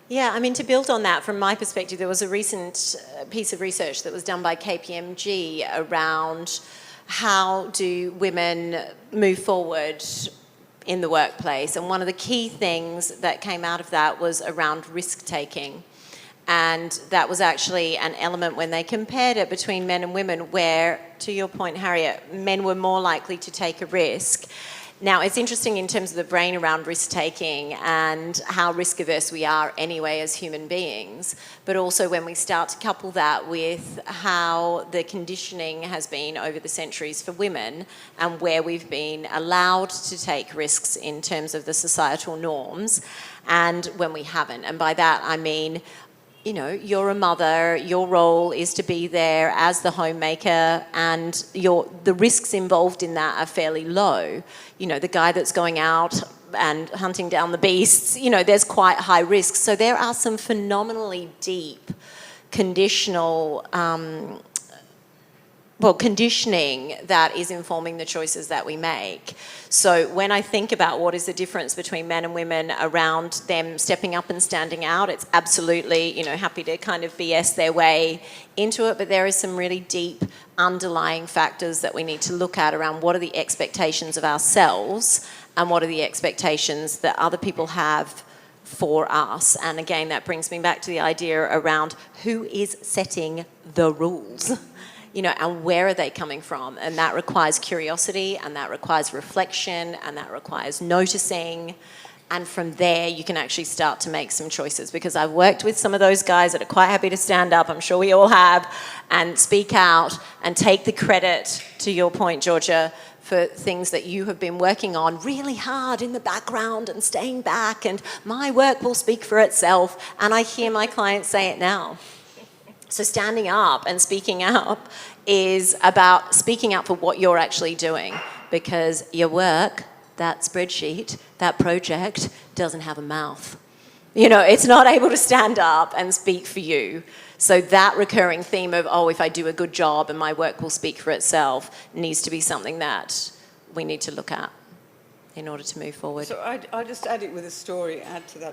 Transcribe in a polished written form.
Yeah, I mean, to build on that, from my perspective, there was a recent piece of research that was done by KPMG around how do women move forward in the workplace. And one of the key things that came out of that was around risk-taking. And that was actually an element when they compared it between men and women where, to your point, Harriet, men were more likely to take a risk. Now, it's interesting in terms of the brain around risk-taking and how risk-averse we are anyway as human beings, but also when we start to couple that with how the conditioning has been over the centuries for women and where we've been allowed to take risks in terms of the societal norms and when we haven't. And by that, I mean, you know, you're a mother, your role is to be there as the homemaker, and the risks involved in that are fairly low. You know, the guy that's going out and hunting down the beasts, you know, there's quite high risks. So there are some phenomenally deep conditional conditioning that is informing the choices that we make. So when I think about what is the difference between men and women around them stepping up and standing out, it's absolutely, you know, happy to kind of BS their way into it, but there is some really deep underlying factors that we need to look at around what are the expectations of ourselves and what are the expectations that other people have for us. And again, that brings me back to the idea around who is setting the rules. You know, and where are they coming from? And that requires curiosity, and that requires reflection, and that requires noticing. And from there, you can actually start to make some choices, because I've worked with some of those guys that are quite happy to stand up, I'm sure we all have, and speak out and take the credit, to your point, Georgia, for things that you have been working on really hard in the background and staying back, and my work will speak for itself. And I hear my clients say it now. So standing up and speaking up is about speaking up for what you're actually doing, because your work, that spreadsheet, that project doesn't have a mouth. You know, it's not able to stand up and speak for you. So that recurring theme of, oh, if I do a good job and my work will speak for itself, needs to be something that we need to look at in order to move forward. So I just add it with a story, add to that.